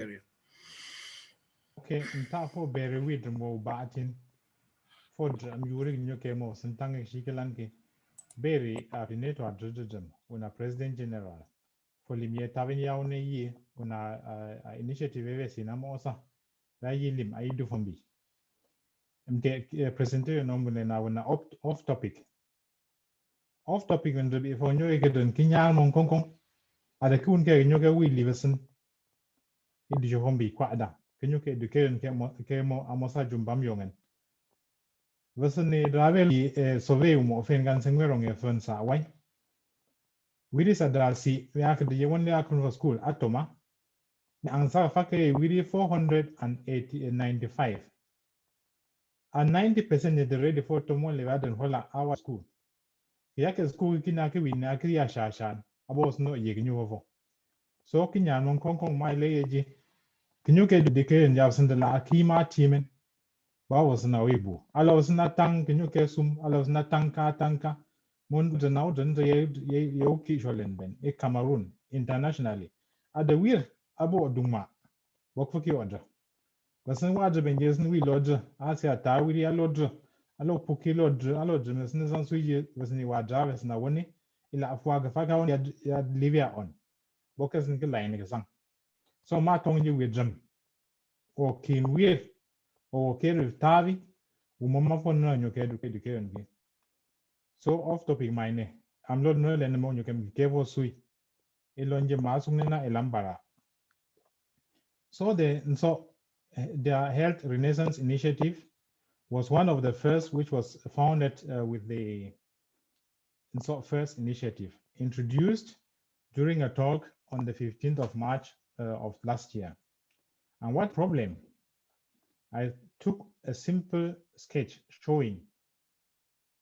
area. Okay, nta for very with mo batin for drum yuri nyoke mo sentang shikelanke very apineto adjudum una president general for limye tavin yaune yi una initiative eve sinamo osa la yilim aidu fombi mte presenter no mune na una off topic when the for nyoke don kinyar mon konkon ada kun ke nyoke wi liveson idu jombi kwa ada kenyoke education ke mo amosa jumbam yongen Wasn't Ravel Soveu offend Gansangwerong a fun sa way. We is a dalsi, we are the one day for school at Toma. The answer fake we 495. And 90% of the ready for Tomo Levad and Hola our school. Yaka school kinaki win a clear shashan, about no yignuovo. So Kinyan Mon Kong my lady. Can you get the decay and Jabson the La Kima Timen? Was na wibu. Allows natang, can you kesum, allows natanka tanka. Mon de now den ye yoki jolen e Cameroon internationally. At the weir abo duma. Wokfuki order. Wasan waje ben yes we lodge asia ta we ya lodge. Alo puki lodge alo jemes ne san suye was ni waja was na woni ila afwaga faka on ya livia on. Bokas ni line ke sang. So ma tong you with jam. O kin weir o kere tavi umama fonna nyoke education. So off topic mine. I'm not no len mo nyukem kevo sui. Elonje masunina elambara. So the Health Renaissance Initiative was one of the first, which was founded with the first initiative, introduced during a talk on the 15th of March of last year. And what problem? I took a simple sketch showing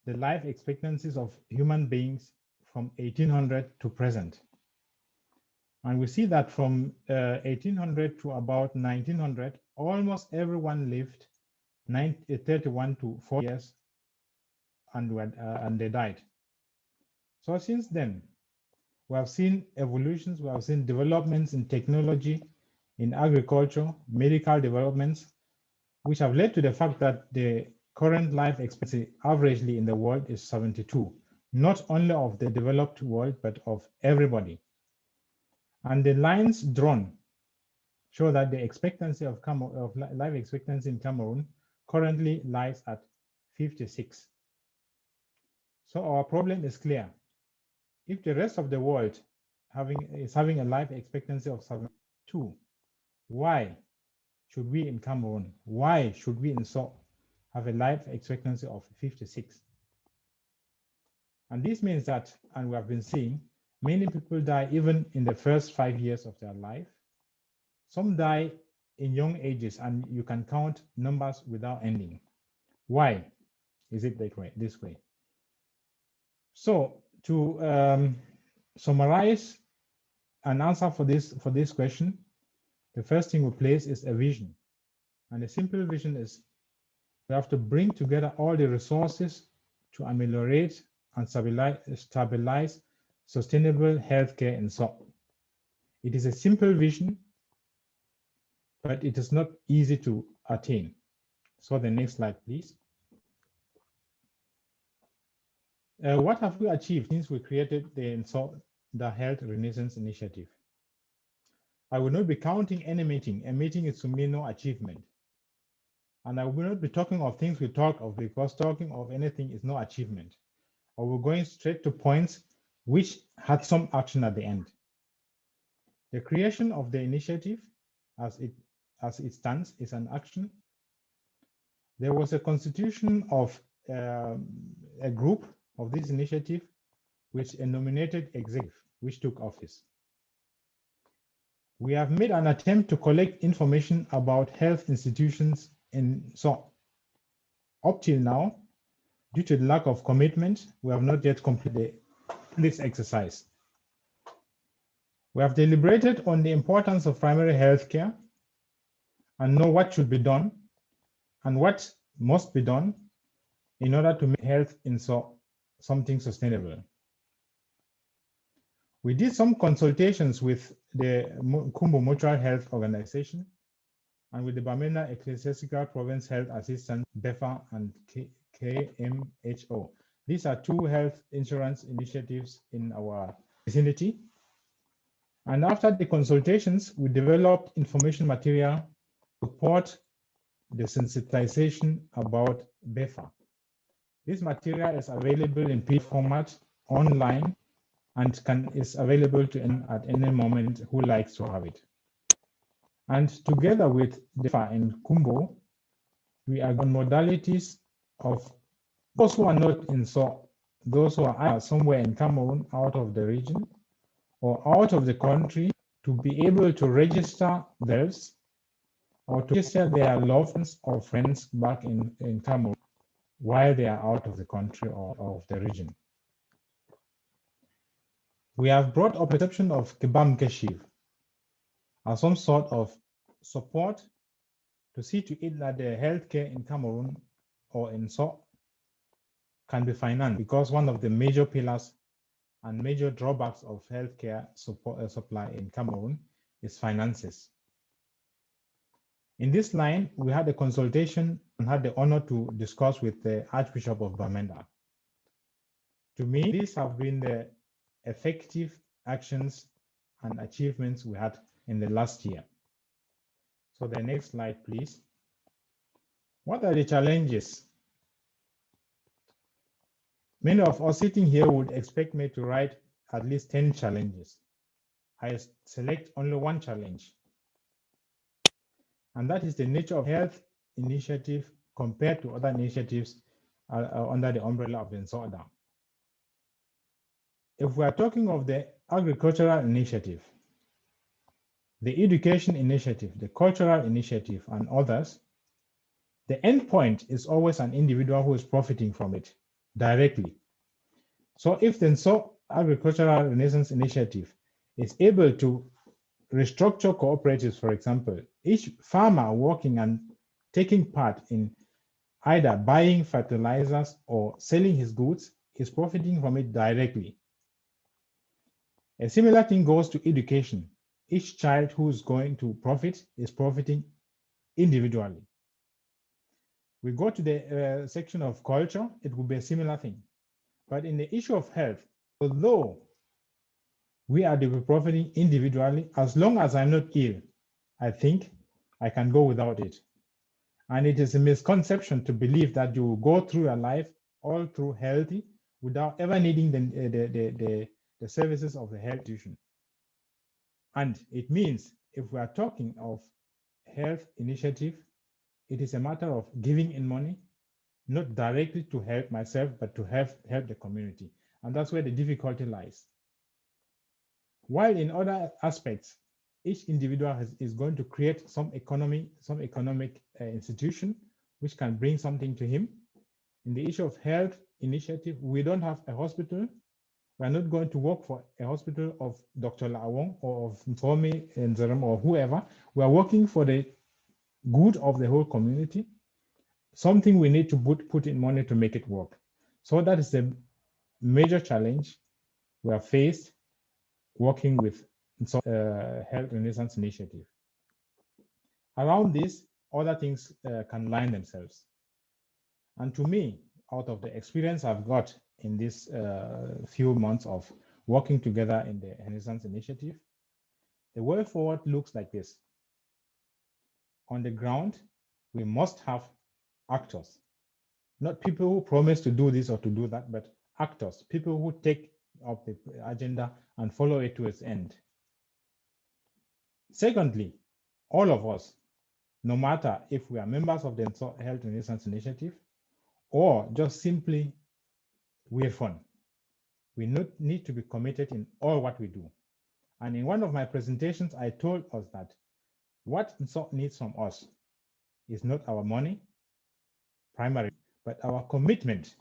the life expectancies of human beings from 1800 to present. And we see that from 1800 to about 1900, almost everyone lived 31 to 4 years and they died. So since then, we have seen evolutions, we have seen developments in technology, in agriculture, medical developments, which have led to the fact that the current life expectancy averagely in the world is 72, not only of the developed world, but of everybody. And the lines drawn show that the expectancy of life expectancy in Cameroon currently lies at 56. So our problem is clear. If the rest of the world is having a life expectancy of 72, why should we in Cameroon, why should we in SO have a life expectancy of 56? And this means that, and we have been seeing, many people die even in the first 5 years of their life. Some die in young ages, and you can count numbers without ending. Why is it this way? So to summarize an answer for this question, the first thing we place is a vision. And a simple vision is we have to bring together all the resources to ameliorate and stabilize sustainable healthcare in SO. It is a simple vision, but it is not easy to attain. So the next slide, please. What have we achieved since we created the Health Renaissance Initiative? I will not be counting any meeting. A meeting is to me no achievement. And I will not be talking of things we talk of, because talking of anything is no achievement. Or we're going straight to points which had some action at the end. The creation of the initiative as it stands is an action. There was a constitution of a group of this initiative which a nominated executive which took office. We have made an attempt to collect information about health institutions in SO. Up till now, due to the lack of commitment, we have not yet completed this exercise. We have deliberated on the importance of primary health care and know what should be done and what must be done in order to make health in SO something sustainable. We did some consultations with the Kumbo Mutual Health Organization and with the Bamenda Ecclesiastical Province Health Assistance, BEFA and KMHO. These are two health insurance initiatives in our vicinity. And after the consultations, we developed information material to support the sensitization about BEFA. This material is available in PDF format online and is available to anyone at any moment who likes to have it. And together with BEFA and Kumbo, we are on modalities of those who are not in those who are somewhere in Cameroon, out of the region or out of the country, to be able to register themselves or to register their loved ones or friends back in Cameroon while they are out of the country or of the region. We have brought up a perception of Kebam Keshiv as some sort of support to see to it that the healthcare in Cameroon or in SO can be financed, because one of the major pillars and major drawbacks of healthcare supply in Cameroon is finances. In this line, we had a consultation and had the honor to discuss with the Archbishop of Bamenda. To me, these have been the effective actions and achievements we had in the last year. So the next slide, please. What are the challenges? Many of us sitting here would expect me to write at least 10 challenges. I select only one challenge, and that is the nature of health initiative compared to other initiatives under the umbrella of the NSODA. If we are talking of the agricultural initiative, the education initiative, the cultural initiative, and others, the end point is always an individual who is profiting from it directly. So if the Agricultural Renaissance Initiative is able to restructure cooperatives, for example, each farmer working and taking part in either buying fertilizers or selling his goods is profiting from it directly. A similar thing goes to education. Each child who is going to profit is profiting individually. We go to the section of culture, it will be a similar thing. But in the issue of health, although we are profiting individually, as long as I'm not ill, I think I can go without it. And it is a misconception to believe that you will go through your life all through healthy without ever needing the services of the health institution. And it means if we are talking of health initiative, it is a matter of giving in money, not directly to help myself, but to help the community. And that's where the difficulty lies. While in other aspects, each individual is going to create some economic institution which can bring something to him. In the issue of health initiative, we don't have a hospital. We're not going to work for a hospital of Dr. Lawong or of Mfomi Nzerem or whoever. We are working for the good of the whole community. Something we need to put in money to make it work. So that is the major challenge we are faced working with Health Renaissance Initiative. Around this, other things can line themselves. And to me, out of the experience I've got in this few months of working together in the Renaissance Initiative, the way forward looks like this. On the ground, we must have actors, not people who promise to do this or to do that, but actors, people who take up the agenda and follow it to its end. Secondly, all of us, no matter if we are members of the Health Renaissance Initiative or just simply we're fun, we need to be committed in all what we do. And in one of my presentations, I told us that what NSOC needs from us is not our money, primarily, but our commitment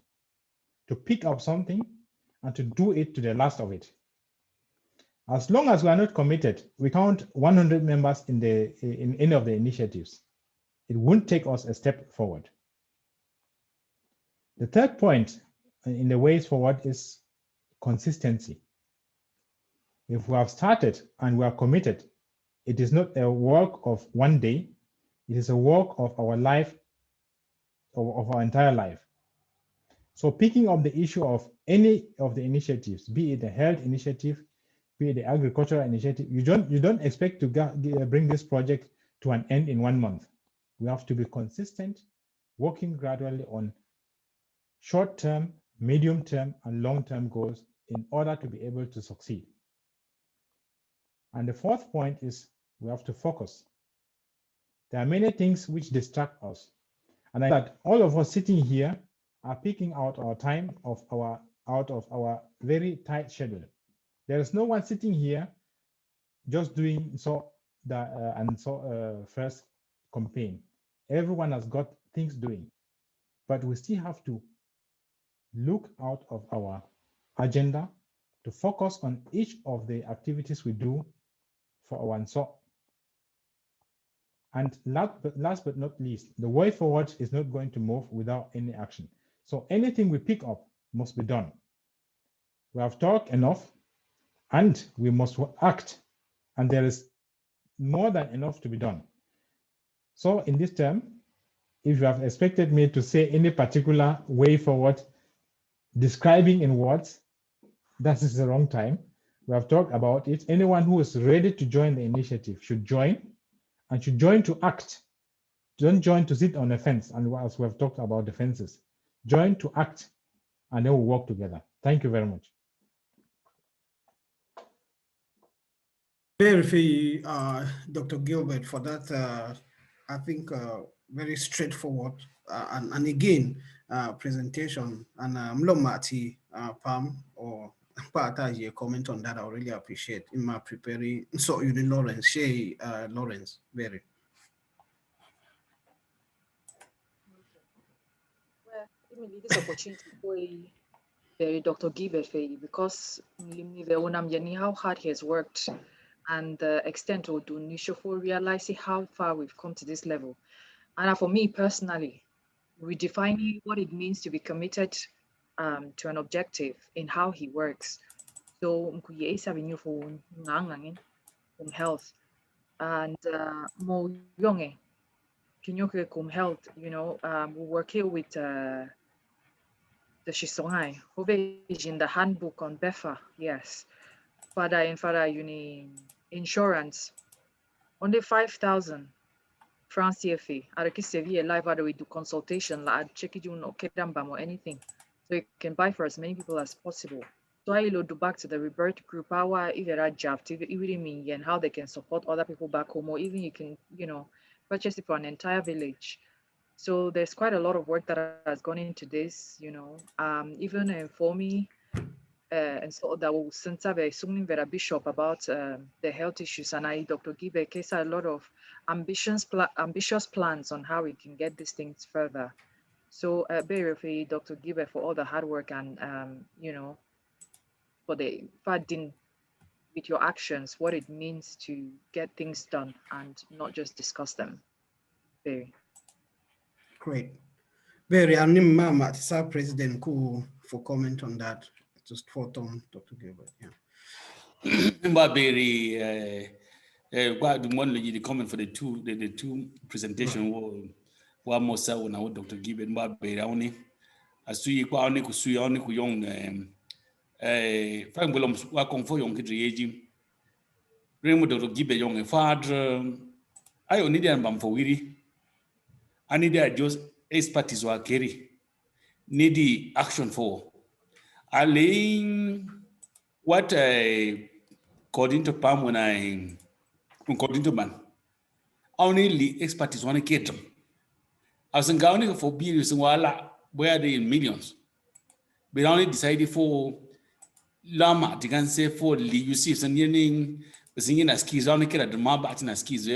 to pick up something and to do it to the last of it. As long as we are not committed, we count 100 members in any of the initiatives. It won't take us a step forward. The third point in the ways forward is consistency. If we have started and we are committed, it is not a work of one day, it is a work of our life, of our entire life. So picking up the issue of any of the initiatives, be it the health initiative, be it the agricultural initiative, you don't expect to bring this project to an end in 1 month. We have to be consistent, working gradually on short-term, medium-term, and long-term goals in order to be able to succeed. And the fourth point is we have to focus. There are many things which distract us. And I that all of us sitting here are picking out our time out of our very tight schedule. There is no one sitting here just doing first campaign. Everyone has got things doing, but we still have to look out of our agenda to focus on each of the activities we do for our NSO. And last but not least, the way forward is not going to move without any action. So anything we pick up must be done. We have talked enough and we must act. And there is more than enough to be done. So in this term, if you have expected me to say any particular way forward, describing in words, that is the wrong time. We have talked about it. Anyone who is ready to join the initiative should join, and should join to act. Don't join to sit on a fence, and as we have talked about the fences. Join to act, and then we'll work together. Thank you very much. Very, Dr. Gilbert, for that, I think very straightforward and again, presentation. And Mlomati Pam or Pata, comment on that, I really appreciate in my preparing. So, you know, Lawrence, Shay, Lawrence, very. Well, give me this opportunity for Dr. Gilbert because how hard he has worked and the extent of donation for realizing how far we've come to this level. And for me personally, redefining what it means to be committed to an objective in how he works. So from health and more young health, we work here with the Shisongai, who is in the handbook on BEFA, yes. Father uni insurance, only 5,000 francs CFA. Araki Sevilla live we do consultation, like check it or anything. So you can buy for as many people as possible. So I do back to the rebirth group, our either job and how they can support other people back home, or even you can, purchase it for an entire village. So there's quite a lot of work that has gone into this, even for me, and so that will Sentabe Sungin Vera Bishop about the health issues, and I, Dr. Gibe, case a lot of ambitious plans on how we can get these things further. So very Dr. Gibe for all the hard work and for the finding with your actions what it means to get things done and not just discuss them. Very great. Very, I'm Mama, President Ku for comment on that. Just for Tom, Dr. Gilbert. Yeah. The comment for the two presentation wa mosa na Dr. Gilbert Mbaberi auni asui kwa auni kusui auni kuyong frank bolom wa konfo yong kidriyeji remo Dr. Gilbert yong father ayo ni dia mbam for wiri ani dia just expertise wa keri need action for allaying what according to Pam when according to man only expertise one kid I was going for billions where they in millions but only decided for lama you can say for you see singing as skis only kid at the mabat in skis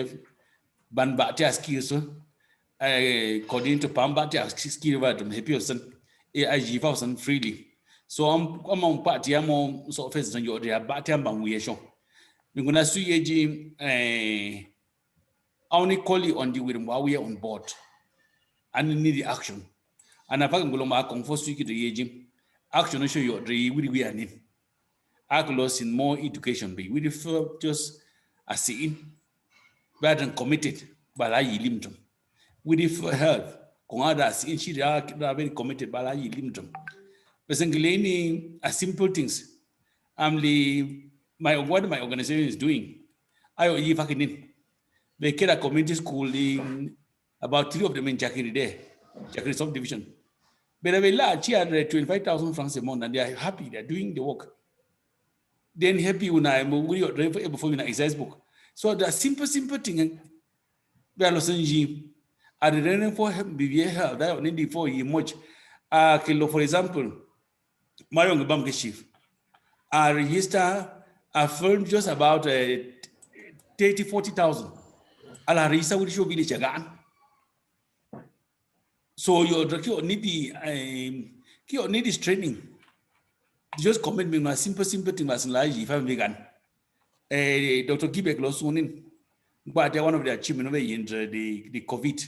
ban batia skis according to Pam batia ski over them happy person freely. So I'm on party, I'm on sort of on your batam bang we show. We're gonna see only call you on the with while we are on board and need the action. And if I'm going to confess you the action show you the we are in. lost in more education be. We refer just as in rather than committed, but I limit them. We refer health, Kongadas in she are very committed, but I limit them. But a simple things. What my organization is doing. I if I can they get a community school in about 3 of them in Jakiri there, Jakiri subdivision. But they large here 25,000 francs a month, and they are happy. They're doing the work. Then happy when I'm before you exercise book. So the simple thing. We are losing. Are the running for behavior that need for you much. For example, my young bank chief. I register a firm just about 40,000. I'll register with your village again. So you need this training. Just comment me my simple thing was like if I'm vegan. Dr. Gibek lost one in. But one of the achievement in the COVID,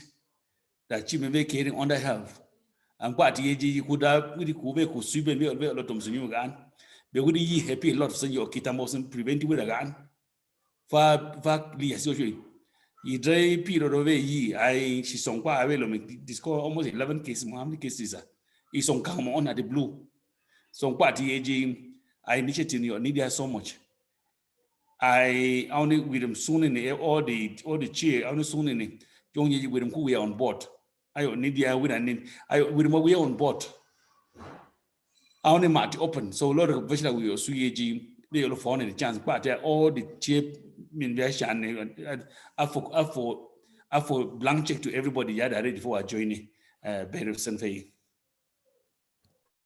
the achievement carrying on the health. And what you could have with the Kube could sweep and be a lot of new gun. They would be happy a lot of your Kitamos prevent with a gun. Far associate. You dray period of a year. She song quite available. Discover almost 11 cases. How many cases? It's on come on at the blue. So what I initiated your need so much. I only with them soon in all the chair, only soon in it. Young with them who we are on board. I need the with an I with them we are on board. I only mark open. So a lot of vegetables we are sweet. They all found in the chance, but all the cheap invasion. I for blank check to everybody. Yeah, ready for a joining. Very recently.